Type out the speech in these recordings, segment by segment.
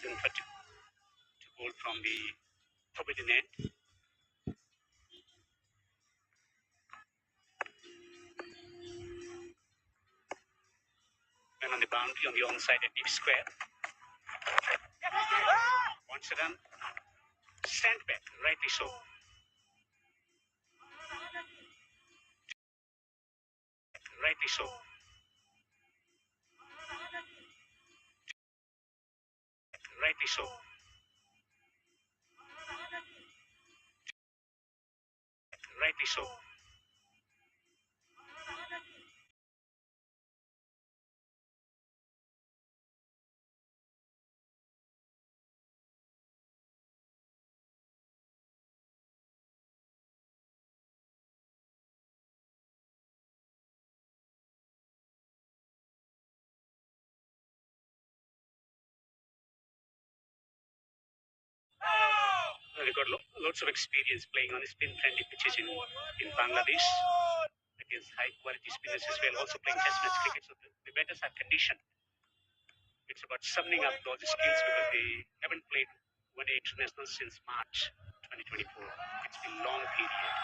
Listen to goal from the forbidden end. And on the boundary on the onside at deep square. Wants to run. Stand back, rightly so. Rightly so. Rightly so. Rightly so. They've got lots of experience playing on spin-friendly pitches in Bangladesh against high-quality spinners as well. Also playing test match cricket, so the batters are conditioned. It's about summing up all the skills because they haven't played one-day international since March 2024. It's been a long period.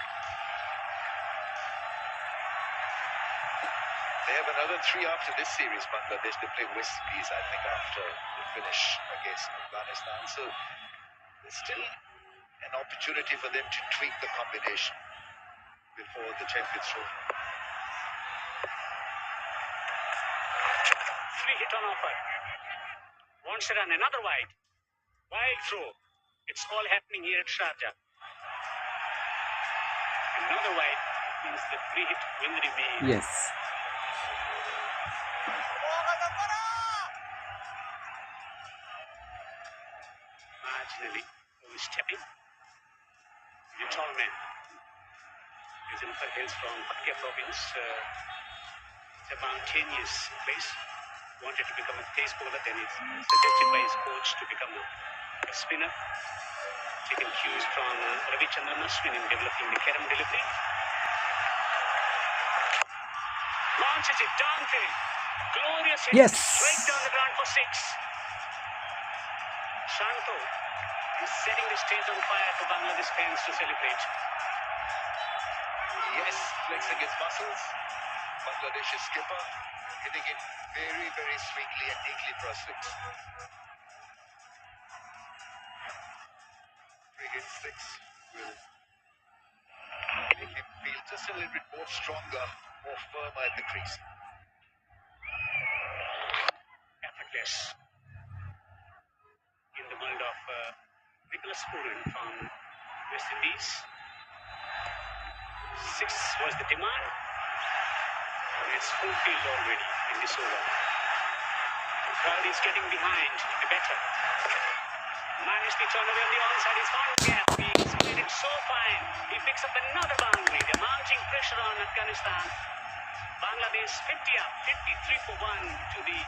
They have another 3 after this series, Bangladesh. They play West Indies, I think, after the finish against Afghanistan. So there's still an opportunity for them to tweak the combination before the Champions Trophy. Free hit on offer. Wants to run another wide. Wide throw. It's all happening here at Sharjah. Another wide means the free hit will remain. Yes. Marginally overstepping. The tall man is in hills from PubG province. It's a mountainous place. Wanted to become a pace bowler, then he's suggested by his coach to become a spinner. Taking cues from Ravichandran Ashwin in developing the Kerem delivery. Launches it downfield. Glorious hit. Yes. Straight down the ground for 6. Shanto is setting the stage on fire for Bangladesh fans to celebrate. Yes, flexing his muscles. Bangladesh's skipper hitting it very, very sweetly and neatly for a 6. 3 hit 6 will make him feel just a little bit more stronger, more firmer at the crease. Effortless. In the mold of Nicholas Puran from West Indies. 6 was the demand. And it's fulfilled already in this over. The crowd is getting behind the batter. Managed the turnover on the onside. He's found a gap. He's played it so fine. He picks up another boundary. They're mounting pressure on Afghanistan. Bangladesh 50 up, 53 for 1 to the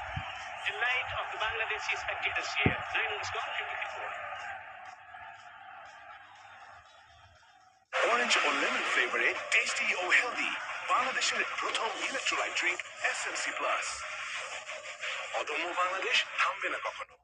delight of the Bangladeshi spectators here. 9 runs gone, 54. Orange or lemon flavored, tasty or healthy. বাংলাদেশের প্রথম electrolyte drink SMC plus. অদম্য বাংলাদেশ থামবে না কখনো।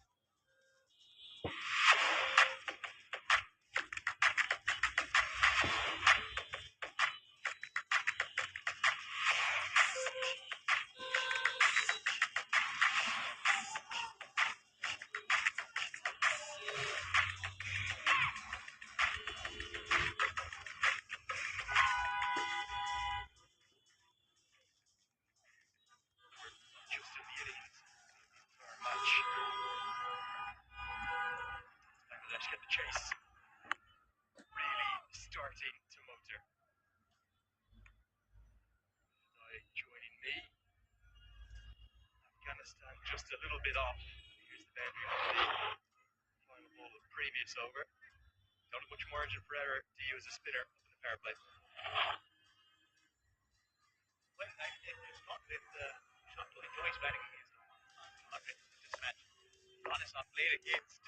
Bangladesh get the chase. Really starting to motor. Joining me. Afghanistan just a little bit off. Here's the boundary of the final ball of the previous over. Don't have much margin for error to use a spinner up in the power play. Well, it's not with Shanto enjoys batting against him. Not with this match. Afghanistan played against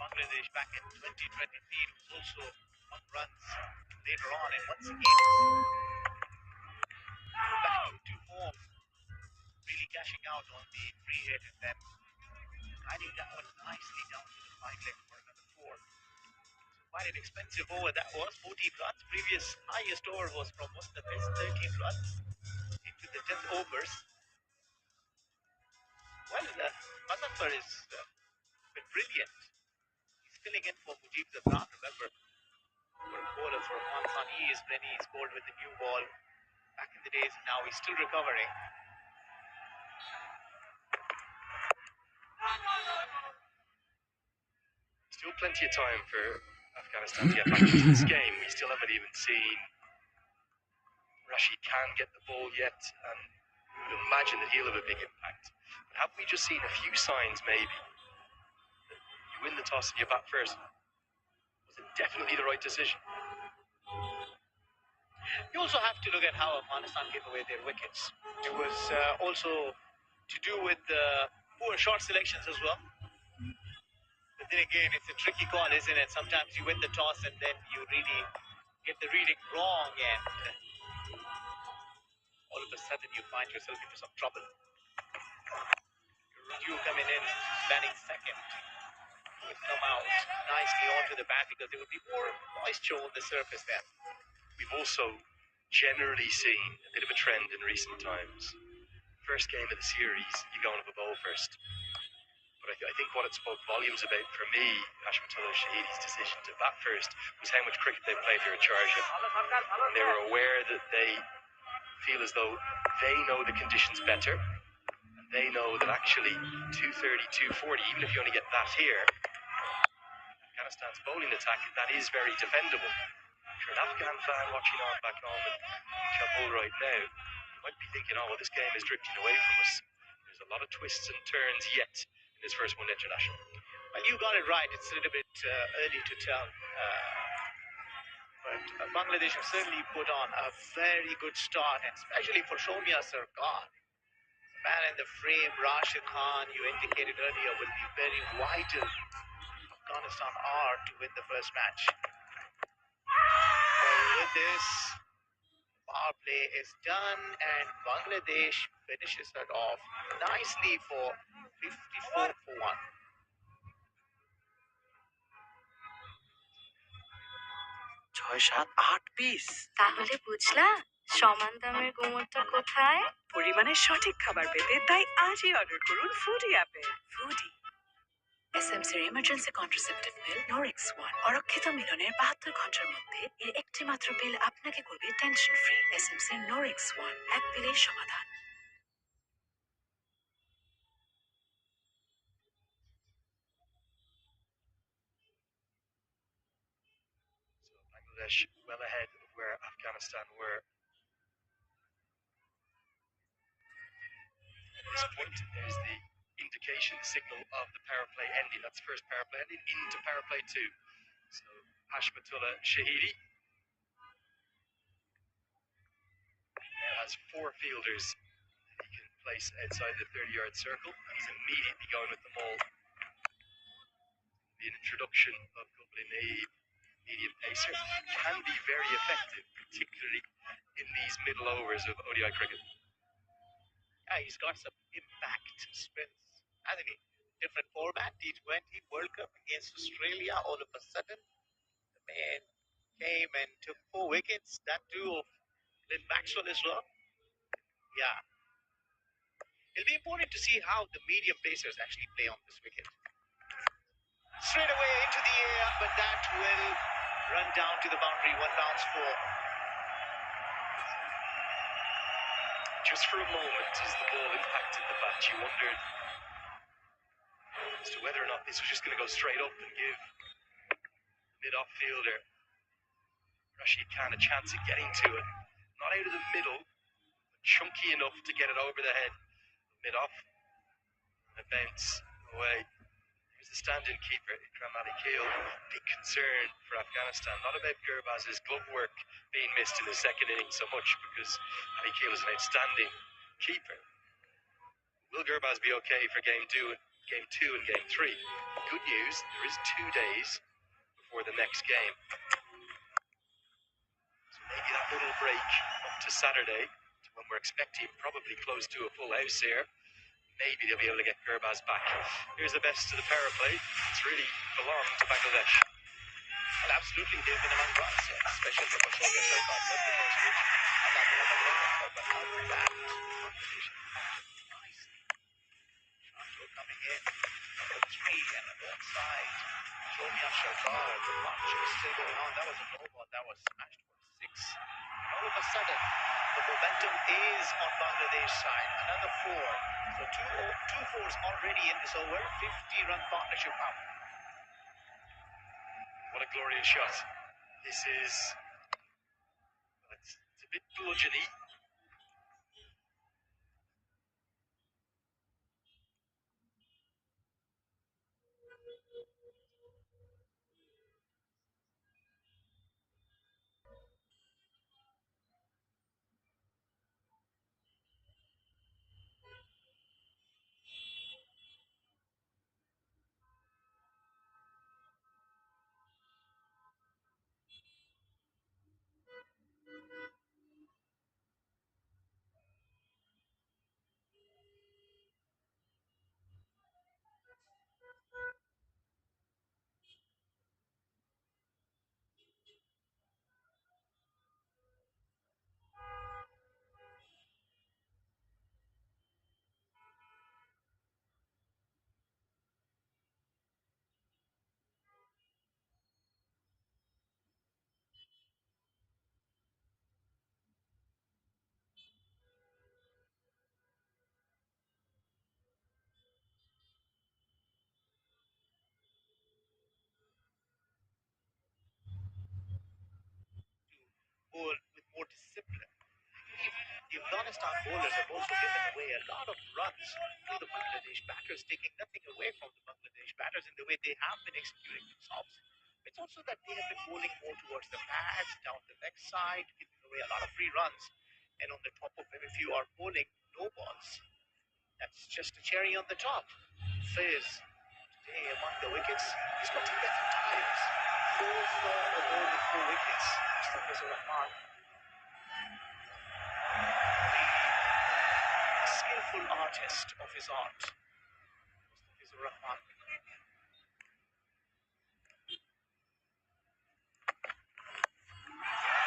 Bangladesh back in 2023. It was also on runs later on, and once again back to form, really cashing out on the free hit and then sliding down nicely down to the 5 leg for another 4. Quite an expensive over that was. 14 runs. Previous highest over was from the best 13 runs into the 10th overs. Well, Mazanfar is been brilliant. He's filling in for Mujib Zafran. Remember, for a bowler for Afghanistan, he is when he scored with the new ball back in the days. Now he's still recovering. Still plenty of time for Afghanistan to get back into this game. We still haven't even seen Rashid Khan get the ball yet, and we would imagine that he'll have a big impact. But have we just seen a few signs, maybe, that you win the toss and you bat first? Was it definitely the right decision? You also have to look at how Afghanistan gave away their wickets. It was also to do with poor shot selections as well. But then again, it's a tricky call, isn't it? Sometimes you win the toss and then you really get the reading wrong, and all of a sudden you find yourself into some trouble. You coming in, batting second, would come out nicely onto the bat because there would be more moisture on the surface then. We've also generally seen a bit of a trend in recent times. First game of the series, you go and have a bowl first. But I think what it spoke volumes about for me, Hashmatullah Shahidi's decision to bat first, was how much cricket they played here at Sharjah. And they were aware that they feel as though they know the conditions better. And they know that actually 230, 240, even if you only get that here, Afghanistan's bowling attack, that is very defendable. If you're an Afghan fan watching on back home in Kabul right now, you might be thinking, oh, well, this game is drifting away from us. There's a lot of twists and turns yet in this first one international. Well, you got it right. It's a little bit early to tell. But Bangladesh have certainly put on a very good start, and especially for Shomia Sarkar. The man in the frame, Rashid Khan, you indicated earlier, will be very vital. Afghanistan are to win the first match. Well, with this, power play is done, and Bangladesh finishes it off nicely for 54 for 1. ছয় সাত আট piece. তাহলে বুঝলা সমান দামের গুমরটা কোথায়? পরিমাণের সঠিক খাবার পেতে তাই আজই অর্ডার করুন ফুডি অ্যাপে। ফুডি এসএমসির ইমার্জেন্সি কন্ট্রাসেপটিভ পিল নোরিক্স 1 অরক্ষিত মিলনের 72 ঘন্টার মধ্যে এর একটি মাত্র পিল আপনাকে করবে টেনশন ফ্রি। এসএমসির নোরিক্স 1 এক পিলের সমাধান। So Bangladesh well ahead of where Afghanistan were. At this point, there's the indication, the signal of the power play ending. That's first power play ending into power play 2. So Hashmatullah Shahidi now has 4 fielders that he can place outside the 30-yard circle, and he's immediately going with the ball. The introduction of Gubli Naib, medium pacer, can be very effective, particularly in these middle overs of ODI cricket. Yeah, he's got some impact spins, hasn't he? Different format, T20 World Cup against Australia. All of a sudden, the man came and took 4 wickets. That too of Lynn Maxwell as well. Yeah. It'll be important to see how the medium pacers actually play on this wicket. Straight away into the air, but that will run down to the boundary. 1 bounce for. Just for a moment, as the ball impacted the bat, you wondered as to whether or not this was just going to go straight up and give mid-off fielder Rashid Khan a chance of getting to it. Not out of the middle, but chunky enough to get it over the head. Mid-off, and a bounce away. Here's the stand-in keeper, Ikram Ali Keel. Big concern for Afghanistan. Not about Gurbaz's glove work being missed in the second innings so much, because Ali Keel is an outstanding keeper. Will Gurbaz be okay for game 2 and game 3? Good news, there is 2 days before the next game. So maybe that little break up to Saturday, to when we're expecting probably close to a full house here, maybe they'll be able to get Gurbaz back. Here's the best of the power play. It's really belonged to Bangladesh. Well, absolutely, they've been among runs, especially for Soviet Sarkar. But the next switch, and that will have a but how that nice. Shanto coming in, number 3 and a long side. Soviet Sarkar, the partnership is still going on. That was a no ball, that was smashed for 6. And all of a sudden, the momentum is on Bangladesh side. Another 4. So two fours already in this over. 50-run partnership up. What a glorious shot. This is... It's a bit bludgeony. Bowl with more discipline. The Afghanistan bowlers have also given away a lot of runs to the Bangladesh batters, taking nothing away from the Bangladesh batters in the way they have been executing themselves. It's also that they have been bowling more towards the pads, down the leg side, giving away a lot of free runs. And on the top of it, if you are bowling no balls, that's just a cherry on the top. Fizz today among the wickets. He's got to get some tires. 4 for a ball with 4 wickets. Mr. Fizz Rahman. The skillful artist of his art. Mr. Fizz Rahman.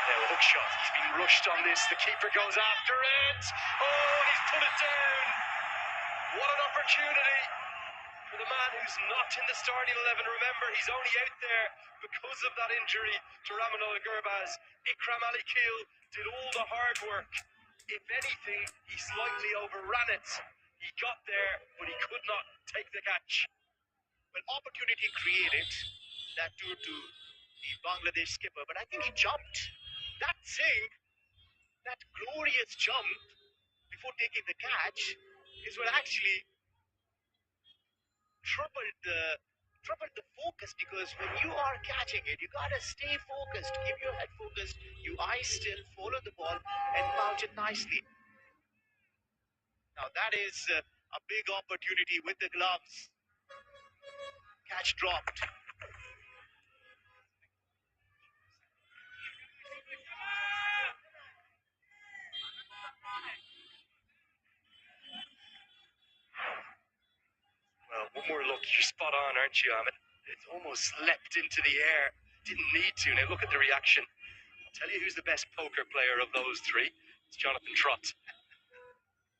Now, hook shot. He's been rushed on this. The keeper goes after it. Oh, he's put it down. What an opportunity for the man who's not in the starting 11. Remember, he's only out there because of that injury to Ramanullah Gurbaz. Ikram Ali Keel did all the hard work. If anything, he slightly overran it. He got there, but he could not take the catch. Well, opportunity created that due to the Bangladesh skipper, but I think he jumped. That thing, that glorious jump before taking the catch, is what actually troubled the focus, because when you are catching it, you gotta stay focused, keep your head focused, you eyes still, follow the ball, and mount it nicely. Now that is a big opportunity with the gloves. Catch dropped. Well, one more look. You're spot on, aren't you, Ahmed? It's almost leapt into the air. Didn't need to. Now look at the reaction. I'll tell you who's the best poker player of those 3. It's Jonathan Trott.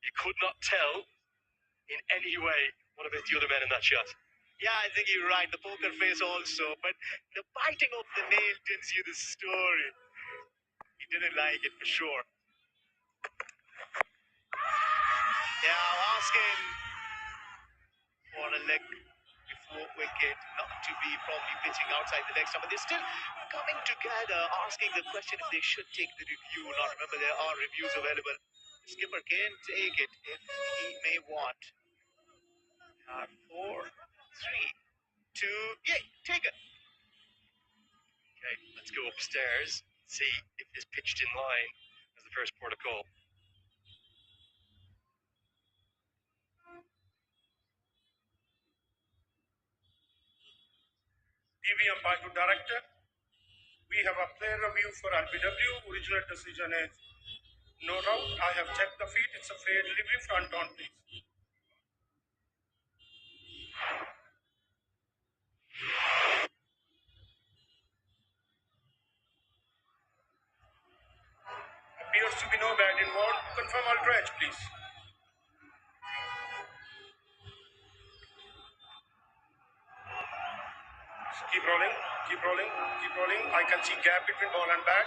You could not tell in any way. What about the other men in that shot? Yeah, I think you're right. The poker face also, but the biting of the nail tells you the story. He didn't like it for sure. Now asking for a leg before wicket, not to be probably pitching outside the leg stump, but they're still coming together, asking the question if they should take the review or not. Remember, there are reviews available. The skipper can take it if he may want. 4, 3, 2, yay, take it. Okay, let's go upstairs. See if it's pitched in line as the first port of call. TV umpire to director. We have a player review for RBW. Original decision is no doubt. I have checked the feet. It's a fair delivery. Front on, please. to be no bat involved. Confirm ultra edge, please. Keep rolling, keep rolling, keep rolling. I can see gap between ball and bat.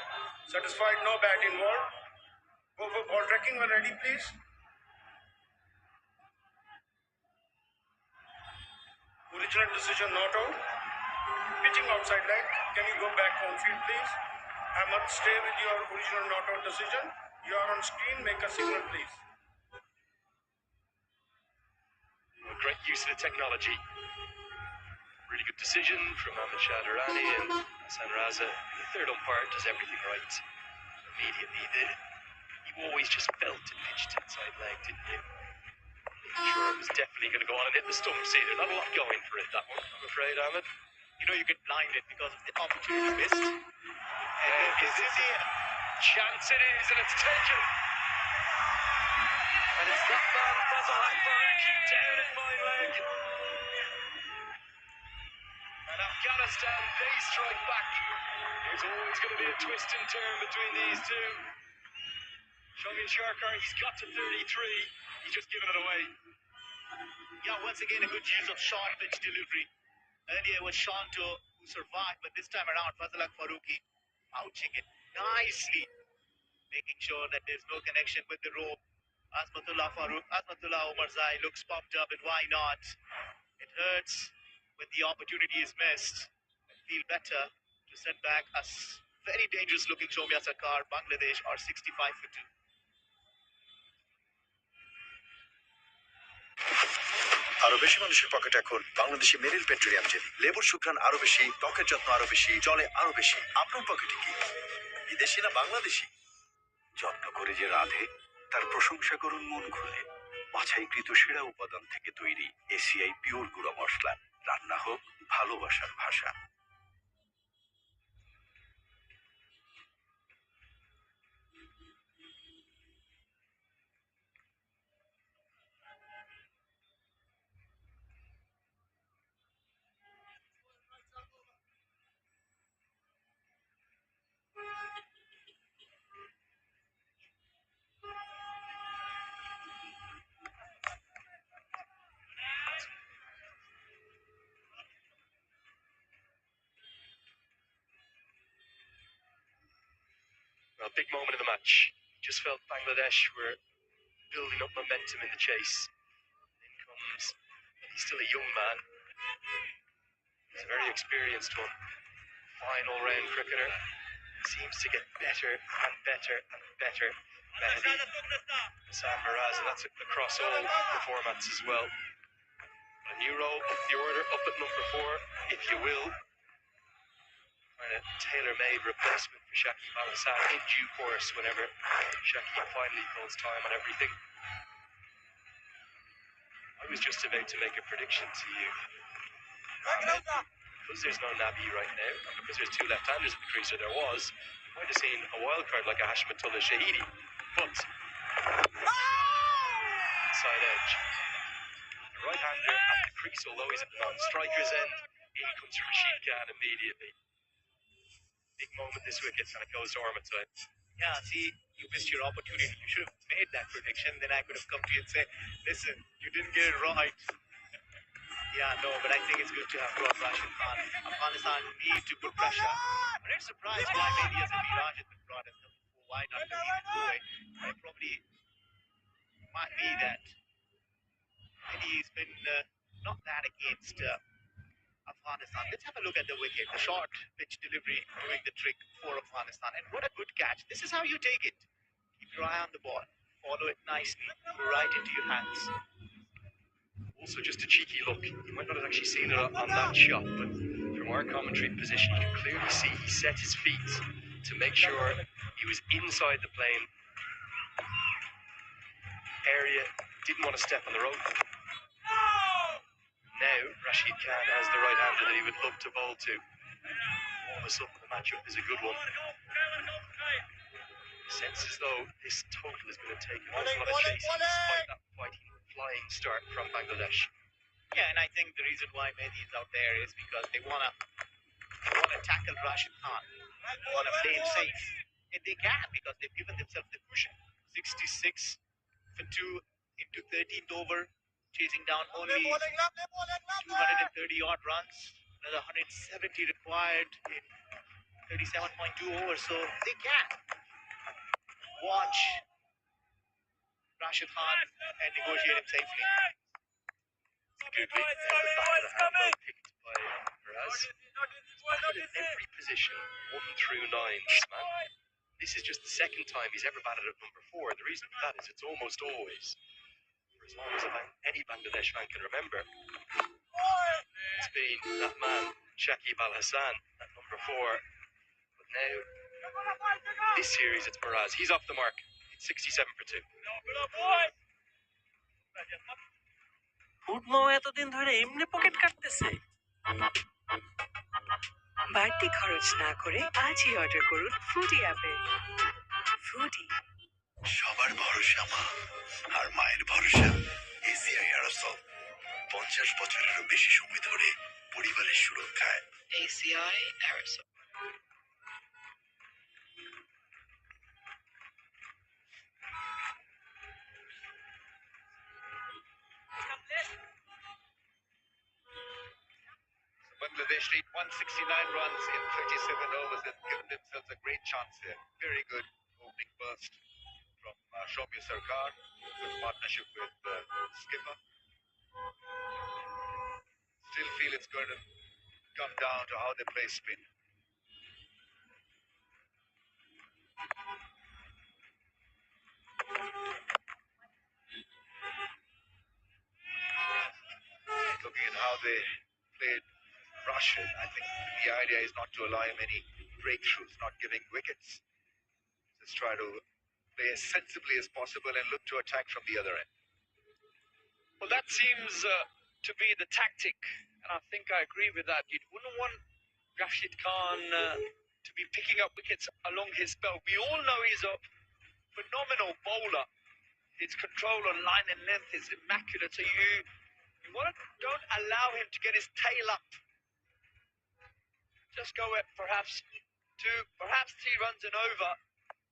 Satisfied, no bat involved. Go for ball tracking when ready, please. Original decision not out. Pitching outside leg. Can you go back on field, please? Ahmed, stay with your original not out decision. You are on screen. Make a signal, please. Great use of the technology. Really good decision from Ahmed Shadarani, and Hassan Raza, the third umpire, does everything right. Immediately, you always just felt it pitched inside leg, didn't you? Sure, it was definitely going to go on and hit the stumps either. Not a lot going for it, that one, I'm afraid, Ahmed. You know you get blinded because of the opportunity missed. And Is this it? Chance it is, and it's taken. And it's that man, Fazal Faruqi, down at my leg. And Afghanistan, they strike back. There's always going to be a twist and turn between these two. Shomin Sharkar, he's got to 33. He's just given it away. yeah, once again a good use of short pitch delivery. Earlier it was Shanto who survived, but this time around Fazal Faruqi pouching it nicely, making sure that there's no connection with the rope. Azmatullah Omarzai looks pumped up, and why not? It hurts when the opportunity is missed. I feel better to send back a very dangerous looking Shomya Sarkar. Bangladesh are 65 for 2. আরো বেশি মানুষের পকেটে এখন বাংলাদেশি মেরিল petroleum jelly. লেবুর সুঘ্রাণ আরো বেশি, ত্বকের যত্ন আরো বেশি, জলে আরো বেশি। আপনার পকেটে কি বিদেশি না বাংলাদেশি? যত্ন করে যে রাধে তার প্রশংসা করুন মন খুলে। বাছাইকৃত সেরা উপাদান থেকে তৈরি এসিআই পিওর গুঁড়া মশলা। রান্না হোক ভালোবাসার ভাষা। A big moment of the match. Just felt Bangladesh were building up momentum in the chase. In comes, he's still a young man. He's a very experienced one. Final round cricketer. Seems to get better and better and better. Mehdi, Hassan Miraz, and that's across all the formats as well. A new role up the order, up at number 4, if you will. A tailor-made replacement for Shakib Al-Hassan in due course whenever Shakib finally calls time on everything. I was just about to make a prediction to you. Because there's no Nabi right now, and because there's 2 left-handers in the crease, or there was, you might have seen a wild card like a Hashmatullah Shahidi. But inside edge. The right-hander at the crease, although he's at the non-striker's end, in comes Rashid Khan immediately. Big moment this wicket, and it goes to Ormantine. Yeah, see, you missed your opportunity. You should have made that prediction. Then I could have come to you and said, listen, you didn't get it right. Yeah, no, but I think it's good to have brought Rashid Khan. Afghanistan need to put pressure. I'm not surprised why maybe as a Miraj has been brought as number 4. Why not Khalid Boy? It probably might be that he's been not that against Afghanistan. Let's have a look at the wicket. The short pitch delivery doing the trick for Afghanistan. And what a good catch. This is how you take it. Keep your eye on the ball. Follow it nicely. Right into your hands. Also just a cheeky look. You might not have actually seen it on that shot, but from our commentary position, you can clearly see he set his feet to make sure he was inside the plane area. Didn't want to step on the rope. Now, Rashid Khan has the right-hander that he would love to bowl to. All of a sudden, the matchup is a good one. Sense as though this total is going to take an awful lot of chasing despite that fighting, flying start from Bangladesh. Yeah, and I think the reason why Mehdi is out there is because they wanna tackle Rashid Khan. They wanna play it safe. And they can because they've given themselves the cushion. 66 for 2 into 13th over, chasing down only 230 odd runs. Another 170 required in 37.2 overs, so they can watch Rashid Khan and negotiate him safely. Good picked by Miraz. Batted in every position, 1 through 9. This man. This is just the second time he's ever batted at number 4. The reason for that is it's almost always, for as long as any Bangladesh fan can remember, it's been that man, Shakib Al Hassan, at number 4. But now, this series, it's Miraz. He's off the mark. It's 67 for 2. ফুটমাও এতদিন ধরে এমনি pocket কাটতেছে। বাড়তি খরচ না করে আজই order করুন ফুডি অ্যাপে। ফুডি। সবার ভরসা মা, আর মায়ের ভরসা এসিআই আরসল। 50 বছরেরও বেশি সময় ধরে পরিবারের সুরক্ষায়। ACI Aerosol. Bangladesh need 169 runs in 37 overs. They've given themselves a great chance here. Very good opening burst from Shomya Sarkar, good partnership with skipper. Still feel it's going to come down to how they play spin. Looking at how they played Rashid, I think the idea is not to allow him any breakthroughs, not giving wickets. Just try to play as sensibly as possible and look to attack from the other end. Well, that seems to be the tactic, and I think I agree with that. You wouldn't want Rashid Khan to be picking up wickets along his spell. We all know he's a phenomenal bowler. His control on line and length is immaculate, so you don't allow him to get his tail up. Just go at perhaps 2, perhaps 3 runs and over.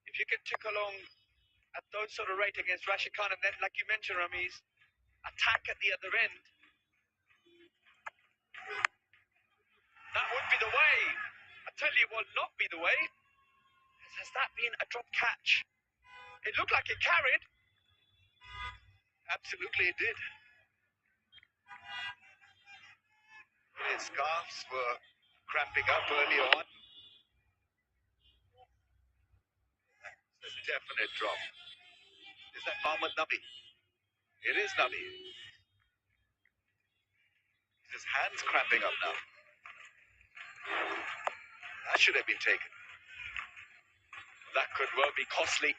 If you can tick along at those sort of rate against Rashid Khan, and then, like you mentioned, Ramiz, attack at the other end. That would be the way. I tell you what, not be the way. Has that been a drop catch? It looked like it carried. Absolutely it did. His calves were cramping up early on. That's a definite drop. Is that Mohammad Nabi? It is Nabi. His hands cramping up now. That should have been taken. That could well be costly.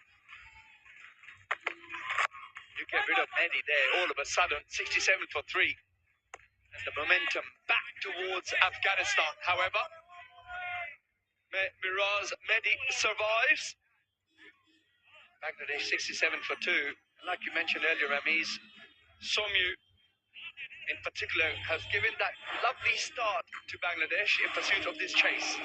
You get rid of Mehdi there, all of a sudden, 67 for 3. And the momentum back towards Afghanistan. However, Miraz Mehdi survives. Bangladesh 67 for 2. And like you mentioned earlier, Ramiz, Somyu in particular has given that lovely start to Bangladesh in pursuit of this chase.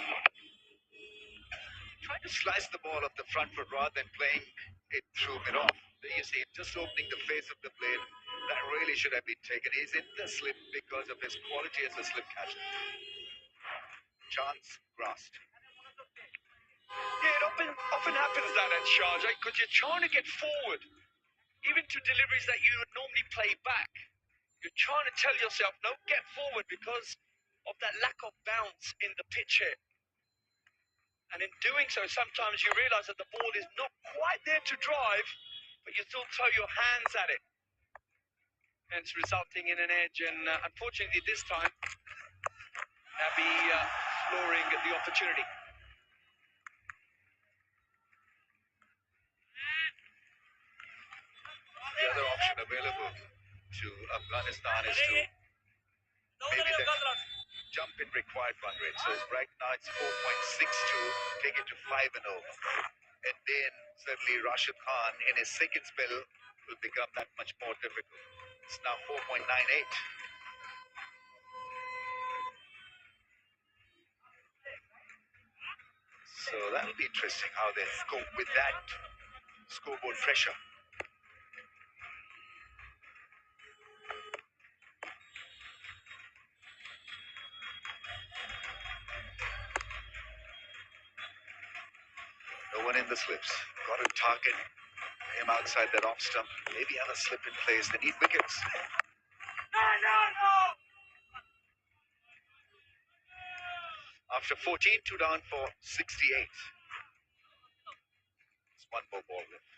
Trying to slice the ball off the front foot rather than playing it through mid-off. There you see, just opening the face of the blade. That really should have been taken. He's in the slip because of his quality as a slip catcher. Chance grasped. Yeah, it often happens that at Sharjah because you're trying to get forward, even to deliveries that you would normally play back. You're trying to tell yourself, no, get forward because of that lack of bounce in the pitch here. And in doing so, sometimes you realize that the ball is not quite there to drive, but you still throw your hands at it. Hence resulting in an edge. And unfortunately this time, Nabi flooring the opportunity. The other option available to Afghanistan is to maybe then jump in required run rate. So right now it's 4.62, take it to 5 and over. And then certainly Rashid Khan in his second spell will become that much more difficult. It's now 4.98. So that will be interesting how they cope with that scoreboard pressure. No one in the slips. Got to target him outside that off stump. Maybe have a slip in place. They need wickets. After 14, 2 down for 68. It's one more ball left.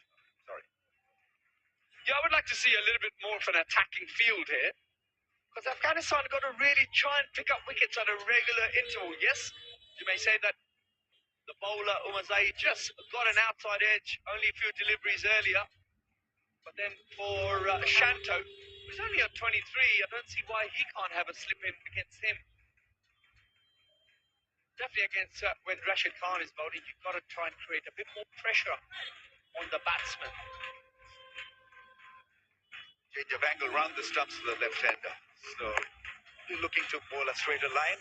Sorry. Yeah, I would like to see a little bit more of an attacking field here. Because Afghanistan got to really try and pick up wickets at a regular interval. Yes, you may say that the bowler, Umazai, just got an outside edge, only a few deliveries earlier. But then for Shanto, who's only on 23, I don't see why he can't have a slip in against him. Definitely against when Rashid Khan is bowling, you've got to try and create a bit more pressure on the batsman. Change of angle round the stumps to the left-hander. So you're looking to bowl a straighter line.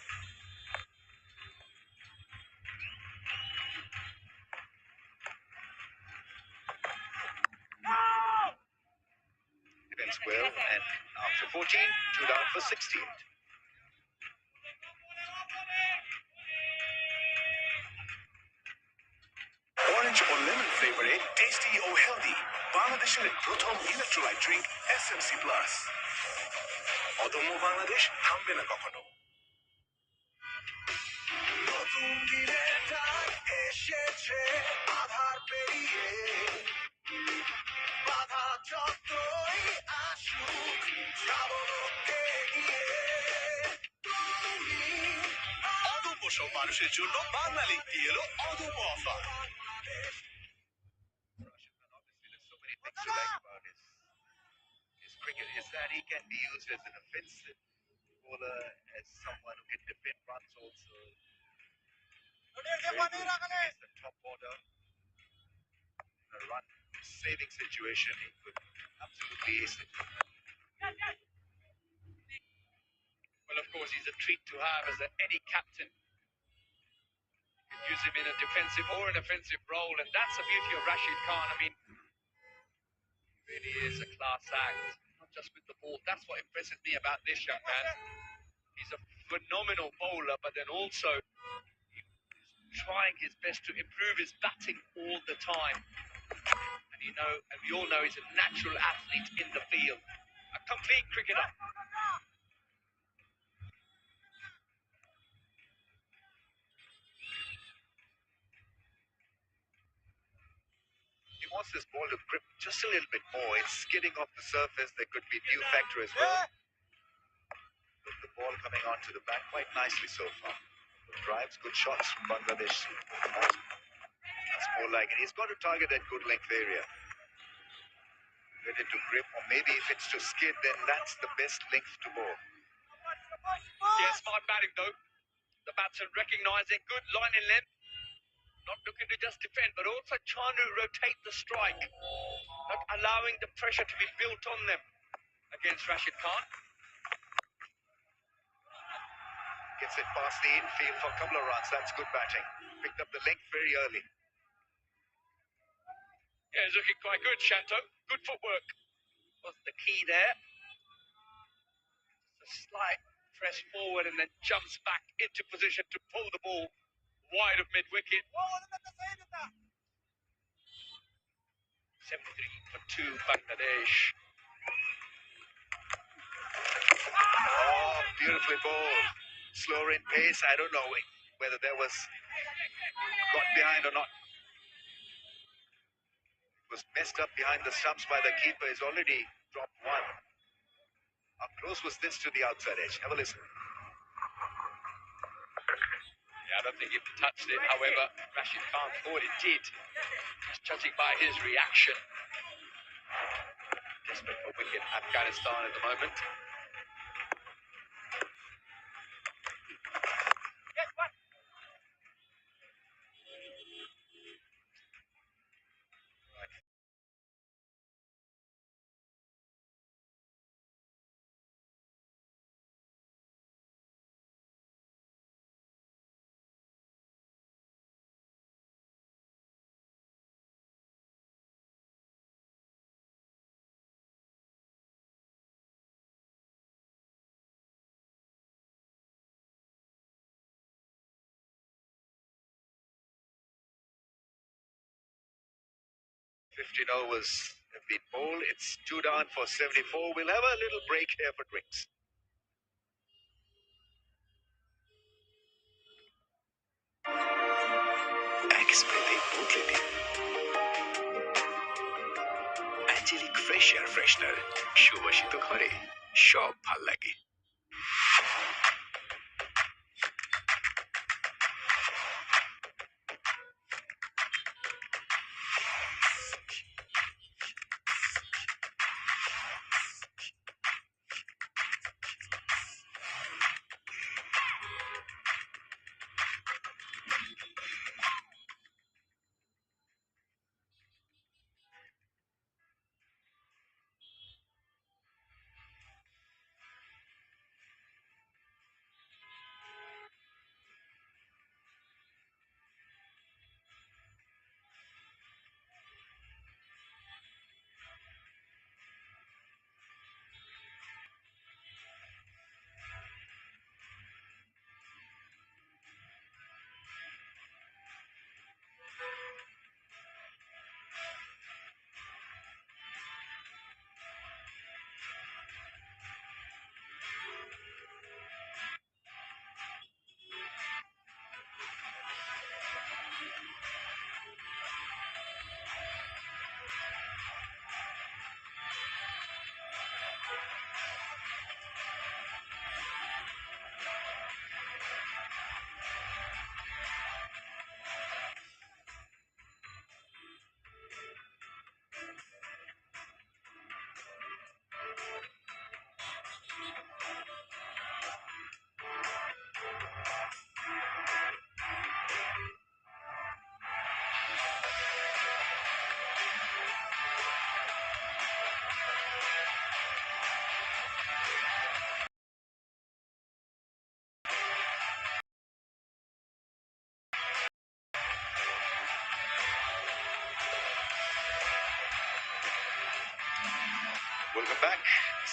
Defends well, and after 14, 2 down for 68. Orange ও lemon ফ্লেভারে tasty ও healthy বাংলাদেশের প্রথম electrolyte drink SMC plus. অদম্য বাংলাদেশ থামবে না কখনো। নতুন দিনের ডাক এসেছে আধার পেরিয়ে, বাধা যতই আসুক যাব লক্ষ্যে গিয়ে। তুমি অদম্য সব মানুষের জন্য বাংলা লিগ দিয়ে এলো অদম্য offer. Rashid Khan, obviously, there's so many things to like about his cricket is that he can be used as an offensive bowler, as someone who can defend runs also. Very good against the top order. In a run saving situation, he could absolutely ace it. Well, of course, he's a treat to have as any captain. You can use him in a defensive or an offensive role, and that's the beauty of Rashid Khan. I mean, he really is a class act, not just with the ball. That's what impresses me about this young man. He's a phenomenal bowler, but then also he's trying his best to improve his batting all the time. And and we all know he's a natural athlete in the field, a complete cricketer. He wants this ball to grip just a little bit more. It's skidding off the surface. There could be dew factor as well. But the ball coming onto the back quite nicely so far. Good drives, good shots from Bangladesh. That's more like it. He's got to target that good length area. Get it to grip, or maybe if it's to skid, then that's the best length to bowl. Yeah, smart batting though. The batsman recognising good line in length. Not looking to just defend, but also trying to rotate the strike. Not allowing the pressure to be built on them against Rashid Khan. Gets it past the infield for a couple of runs. That's good batting. Picked up the length very early. Yeah, he's looking quite good, Shanto. Good footwork was the key there. Just a slight press forward and then jumps back into position to pull the ball wide of mid-wicket. 73 for 2 Bangladesh. Oh, beautifully bowled. Slower in pace. I don't know whether there was got behind or not. It was messed up behind the stumps by the keeper. He's already dropped one. How close was this to the outside edge? Have a listen. Yeah, I don't think it touched it. However, Rashid Khan thought it did. Just judging by his reaction. Desperate for wicket Afghanistan at the moment. 15 overs have been bowled. It's 2 down for 74. We'll have a little break here for drinks. এক স্প্রেতে বদলে দিন অ্যাঞ্জেলিক fresh air freshener. সুবাসিত ঘরে সব ভাল লাগে। Welcome back.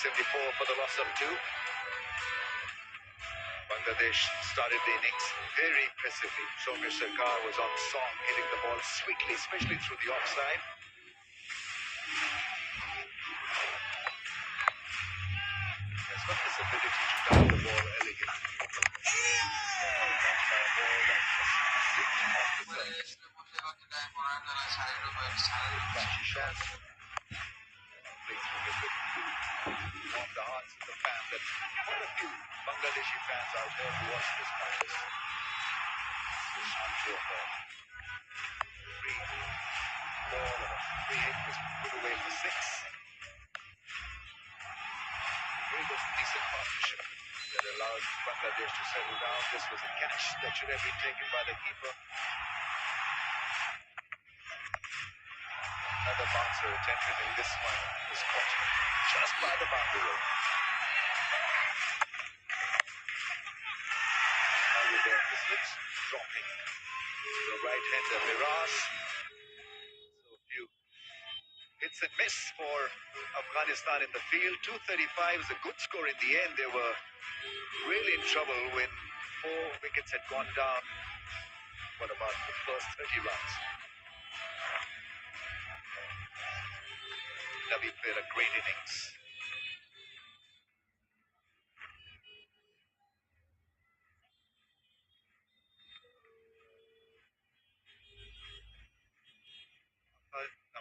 74 for the loss of 2. Bangladesh started the innings very impressively. Soumya Sarkar was on song, hitting the ball sweetly, especially through the offside. He's got this ability to dive the ball elegantly. Warm the hearts of the fans. That quite a few Bangladeshi fans out there who watch this contest. This onto a free ball or a free hit was put away for 6. Very good, decent partnership that allowed Bangladesh to settle down. This was a catch that should have been taken by the keeper. Another bouncer attempted, and this one was caught just by the boundary rope. Now with the slips dropping, the right-hander Miraz. So a few hits and miss for Afghanistan in the field. 235 is a good score in the end. They were really in trouble when 4 wickets had gone down for about the first 30 runs. Nabi played a great innings.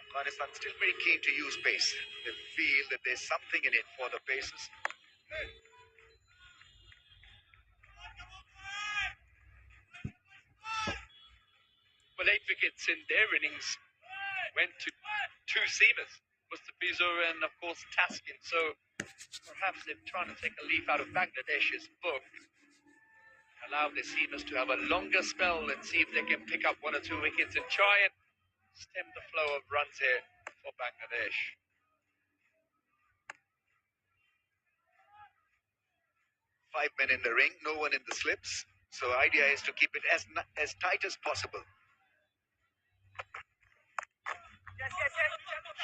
Afghanistan still very keen to use pace. They feel that there's something in it for the paces. Well, 8 wickets in their innings went to 2 seamers, Mustafizo and, of course, Taskin. So perhaps they're trying to take a leaf out of Bangladesh's book, allow the seamers to have a longer spell and see if they can pick up 1 or 2 wickets and try and stem the flow of runs here for Bangladesh. Five men in the ring, no one in the slips. So the idea is to keep it as tight as possible.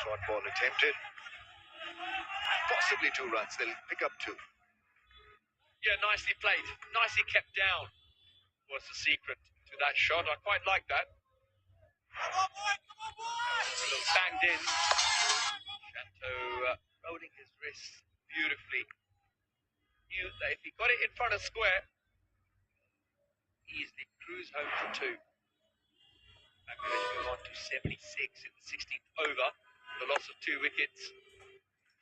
Short ball attempted. Possibly 2 runs. They'll pick up 2. Yeah, nicely played. Nicely kept down was the secret to that shot. I quite like that. A little banged in. Shanto rolling his wrists beautifully. Knew that if he got it in front of square, easily cruise home for two. Bangladesh move on to 76 in the 16th over. The loss of 2 wickets.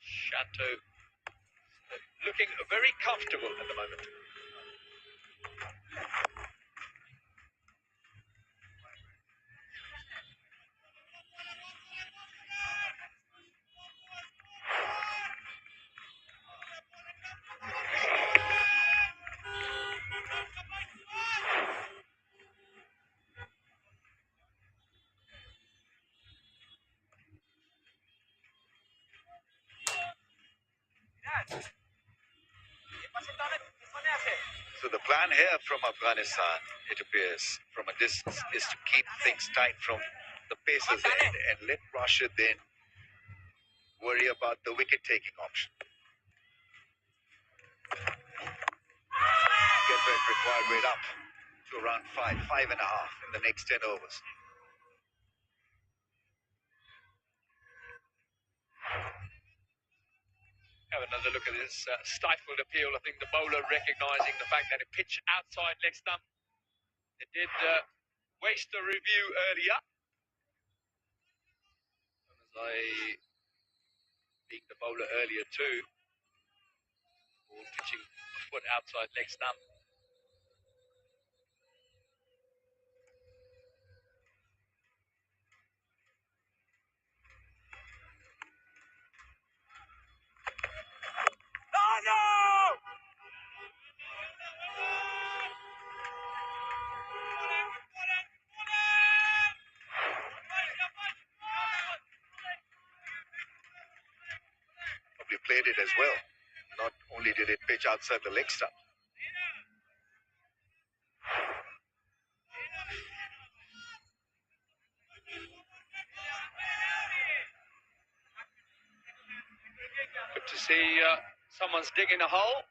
Shanto looking very comfortable at the moment. So the plan here from Afghanistan, it appears, from a distance, is to keep things tight from the pacer's end and let Rashid then worry about the wicket-taking option. Get that required rate up to around 5.5 in the next 10 overs. Have another look at this stifled appeal. I think the bowler recognising the fact that it pitched outside leg stump. It did waste the review earlier. As I beat the bowler earlier too. Ball pitching a foot outside leg stump. Probably played it as well. Not only did it pitch outside the leg stump. Good to see someone's digging a hole.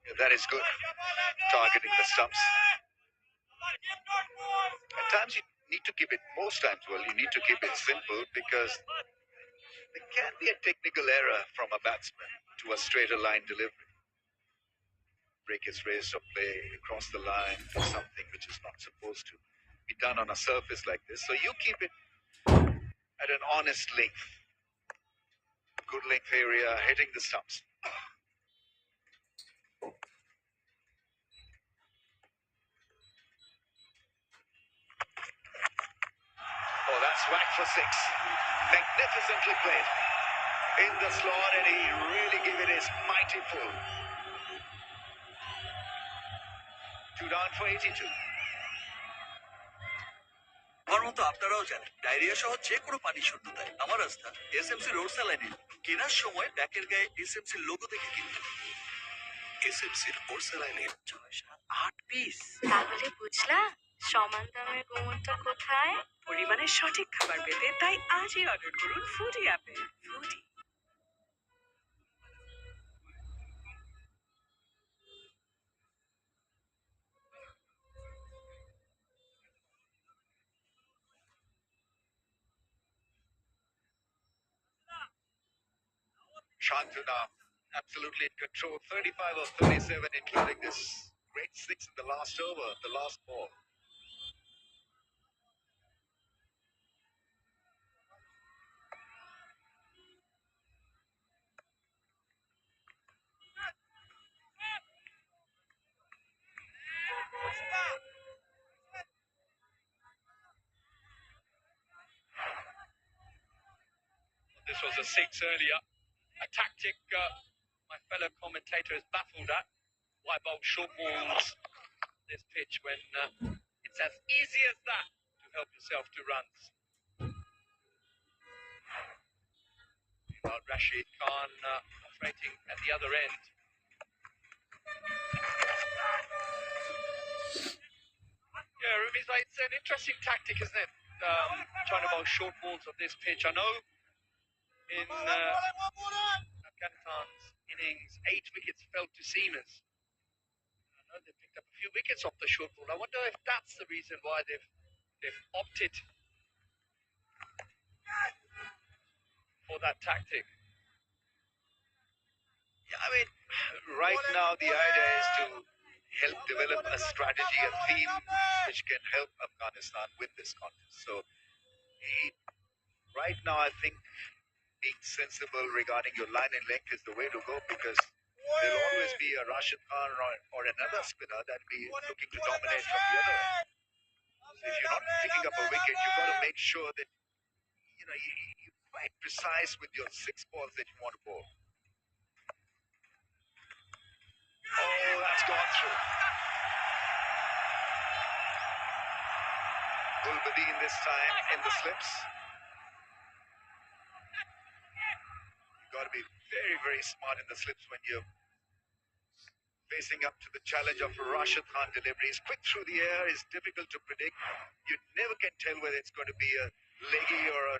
Yeah, that is good. Targeting the stumps. At times you need to keep it, most times, well, you need to keep it simple because there can be a technical error from a batsman to a straighter line delivery. Break his race or play across the line or something which is not supposed to be done on a surface like this. So you keep it at an honest length. Good length area, hitting the stumps. Oh, that's whacked for 6. Magnificently played. In the slot, and he really gave it his mighty pull. 2 down for 82. আমার মতো আপনারাও জানেন diarrhoea সহ যে কোনো পানি শূন্য দেয়। আমার আস্থা এসএমসি রোড স্যালাইনে কেনার সময় ব্যাকের গায়ে এসএমসি লোগো দেখে কিনতে। এসএমসি রোড স্যালাইনে 6-7-8 পিস। তাহলে বুঝলা সমান দামের গোমরটা কোথায়? পরিমাণে সঠিক খাবার পেতে তাই আজই অর্ডার করুন ফুডি অ্যাপে। Foodie. Shantanu absolutely in control. 35 of 37, including this great 6 in the last over, the last ball. This was a 6 earlier. A tactic my fellow commentator is baffled at. Why bowl short balls this pitch when it's as easy as that to help yourself to runs. Meanwhile, Rashid Khan operating at the other end. Yeah, Rumi's It's an interesting tactic, isn't it? Trying to bowl short balls on this pitch. I know in Afghanistan's innings, 8 wickets fell to seamers. I know they picked up a few wickets off the short ball. I wonder if that's the reason why they've opted for that tactic. Yeah, I mean, right now the idea is to help develop a strategy, a theme which can help Afghanistan win this contest. So, right now I think being sensible regarding your line and length is the way to go, because there'll always be a Rashid Khan or another spinner that'll be looking to dominate from the other end. So if you're not picking up a wicket, you've got to make sure that you're quite precise with your 6 balls that you want to bowl. Oh, that's gone through. Gulbadeen this time in the slips. You've got to be very, very smart in the slips when you're facing up to the challenge of Rashid Khan deliveries. Quick through the air is difficult to predict. You never can tell whether it's going to be a leggy or a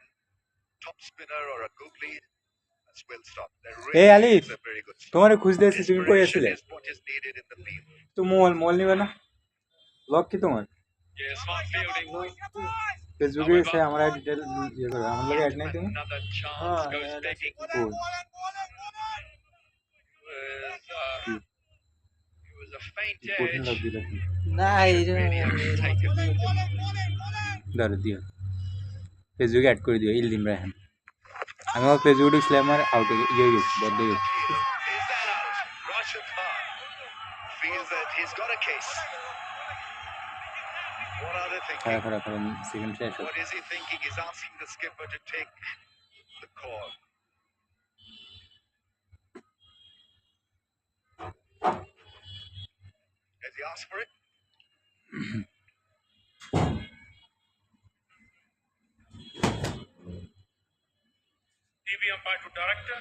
top spinner or a googly. That's well stopped. That Hey really Alif, is a very good stop. তোমারে খুঁজতেছি, তুমি কই Desperation আছিলে? is what is needed in the field. তো মোল নিবে না? Lock কি তোমার? Yeah, smart fielding. ফেসবুকে এসে আমার ডিটেইল ইয়ে করবে। আমার লগে অ্যাড নাই তুমি? Another chance goes begging. কোন? It was a faint কোন লগ edge. দিলা? না এই যে দাঁড়া দিও। ফেসবুকে অ্যাড করে দিও ইলদিম রায়হান। আমি আমার ফেসবুকে ঢুকছিলাম, আমার আউট ইয়ে গেছে, বন্ধ হয়ে গেছে। Is that out? Rashid Khan feels that he's got a case. What are they thinking? খারাপ সেকেন্ড শেষ What is he thinking? He's asking the skipper to take the call. Has he asked for it? TV umpire to director.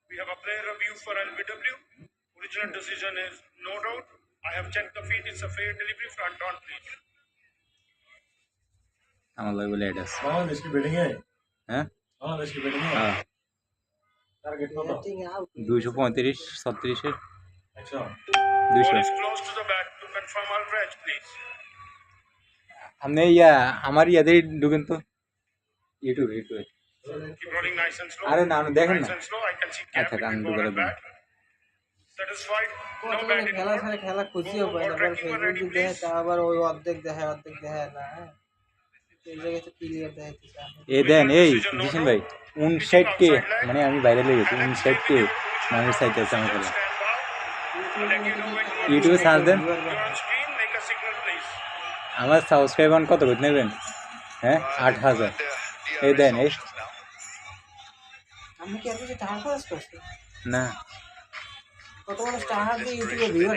We have a player review for LBW. Original decision is no doubt. I have checked the feed. It's a fair delivery. Front on, please. আমার লগে বলে add আছে। বাংলাদেশ কি batting এ? হ্যাঁ বাংলাদেশ কি batting এ? হ্যাঁ target কত? 235 36 এর 100 200 Ball is close to the bat to confirm all match, please. আপনি আমার ইয়াদের ঢুকেন তো ইউটিউবে Keep rolling nice and slow. আরে না দেখেন না Nice and slow. I can see আচ্ছা gap কান between ball ঢুকে and দেবেন bat. Satisfied? No কতগুলো bat in খেলা ball. ছাড়া খেলা খুঁজিও পায় না, আবার ফেসবুক দেখে তা আবার ওই অর্ধেক দেখে না, হ্যাঁ এই জায়গায় তো ক্লিয়ার দেখাইতেছে। এই দেন এই জিশন ভাই 59 মানে আমি বাইরে লেগে গেছি 59 মানুষ চাইতেছে আমার খেলা ইউটিউবে সার্চ দেন। You're on screen. Make a signal, please. আমার সাবস্ক্রাইবার কত করতে নেবেন? হ্যাঁ 8000 এই দেন এই আমি কি আর কিছু টাকা খরচ করছি? না কত মানুষ টাকা দিয়ে ইউটিউবে ভিউ